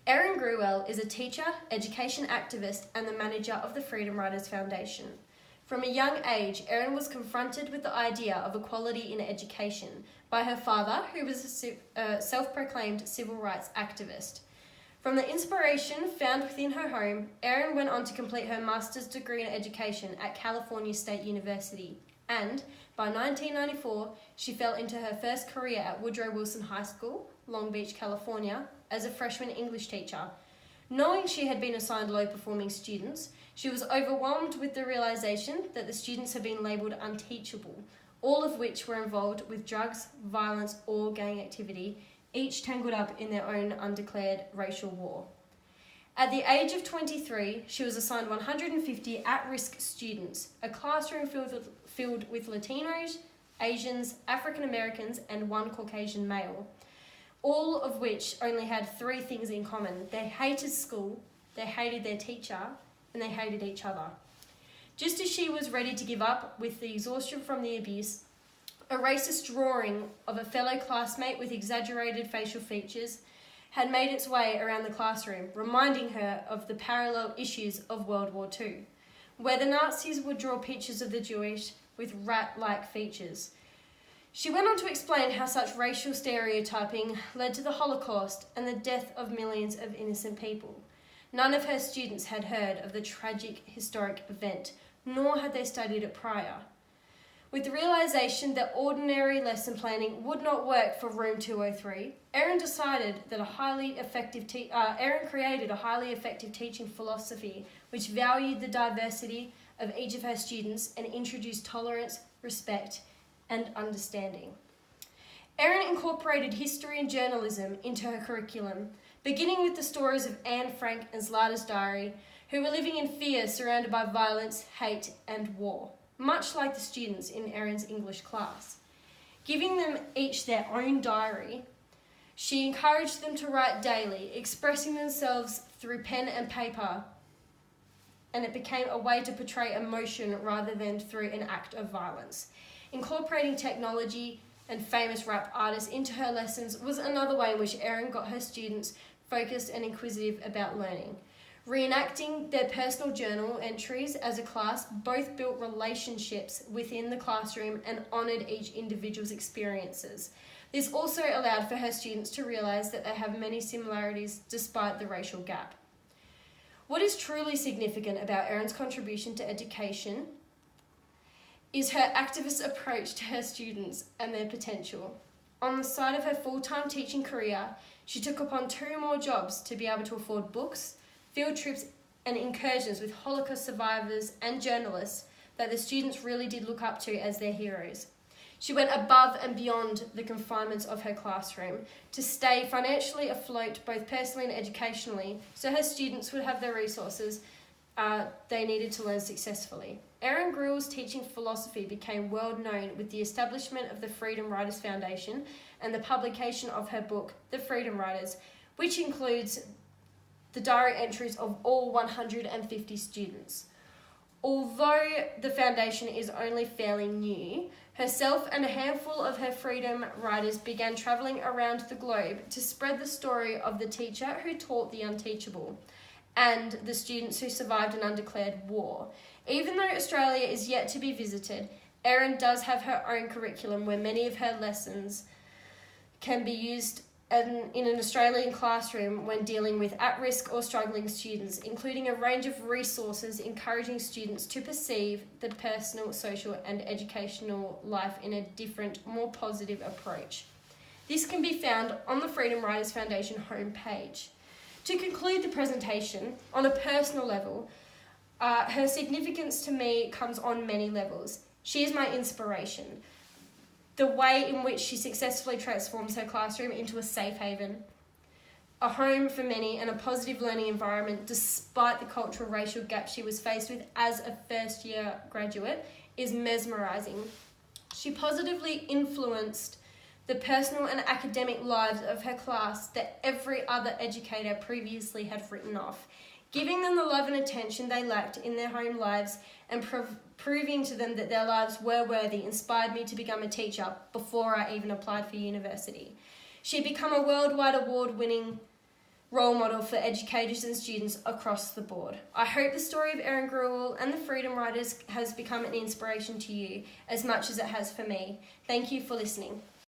Erin Gruwell is a teacher, education activist, and the manager of the Freedom Riders Foundation. From a young age, Erin was confronted with the idea of equality in education by her father, who was a self-proclaimed civil rights activist. From the inspiration found within her home, Erin went on to complete her master's degree in education at California State University, and by 1994, she fell into her first career at Woodrow Wilson High School, Long Beach, California, as a freshman English teacher. Knowing she had been assigned low-performing students, she was overwhelmed with the realization that the students had been labelled unteachable, all of which were involved with drugs, violence, or gang activity, each tangled up in their own undeclared racial war. At the age of 23, she was assigned 150 at-risk students, a classroom filled with Latinos, Asians, African Americans, and one Caucasian male, all of which only had three things in common. They hated school, they hated their teacher, and they hated each other. Just as she was ready to give up with the exhaustion from the abuse, a racist drawing of a fellow classmate with exaggerated facial features had made its way around the classroom, reminding her of the parallel issues of World War II, where the Nazis would draw pictures of the Jewish with rat-like features. She went on to explain how such racial stereotyping led to the Holocaust and the death of millions of innocent people. None of her students had heard of the tragic historic event, nor had they studied it prior. With the realisation that ordinary lesson planning would not work for Room 203, Erin created a highly effective teaching philosophy which valued the diversity of each of her students and introduced tolerance, respect, and understanding. Erin incorporated history and journalism into her curriculum, beginning with the stories of Anne Frank and Zlata's diary, who were living in fear surrounded by violence, hate, and war, much like the students in Erin's English class. Giving them each their own diary, she encouraged them to write daily, expressing themselves through pen and paper, and it became a way to portray emotion rather than through an act of violence. Incorporating technology and famous rap artists into her lessons was another way in which Erin got her students focused and inquisitive about learning. Reenacting their personal journal entries as a class both built relationships within the classroom and honoured each individual's experiences. This also allowed for her students to realise that they have many similarities despite the racial gap. What is truly significant about Erin's contribution to education is her activist approach to her students and their potential. On the side of her full-time teaching career, she took upon 2 more jobs to be able to afford books, field trips, and incursions with Holocaust survivors and journalists that the students really did look up to as their heroes. She went above and beyond the confinements of her classroom to stay financially afloat both personally and educationally so her students would have the resources they needed to learn successfully. Erin Gruwell's teaching philosophy became world known with the establishment of the Freedom Riders Foundation and the publication of her book, The Freedom Riders, which includes the diary entries of all 150 students. Although the foundation is only fairly new, herself and a handful of her Freedom Riders began travelling around the globe to spread the story of the teacher who taught the unteachable and the students who survived an undeclared war. Even though Australia is yet to be visited, Erin does have her own curriculum where many of her lessons can be used in an Australian classroom when dealing with at-risk or struggling students, including a range of resources encouraging students to perceive the personal, social and educational life in a different, more positive approach. This can be found on the Freedom Riders Foundation homepage. To conclude the presentation, on a personal level, her significance to me comes on many levels. She is my inspiration. The way in which she successfully transforms her classroom into a safe haven, a home for many and a positive learning environment despite the cultural racial gap she was faced with as a first-year graduate is mesmerising. She positively influenced the personal and academic lives of her class that every other educator previously had written off, giving them the love and attention they lacked in their home lives and proving to them that their lives were worthy inspired me to become a teacher before I even applied for university. She'd become a worldwide award-winning role model for educators and students across the board. I hope the story of Erin Gruwell and the Freedom Riders has become an inspiration to you as much as it has for me. Thank you for listening.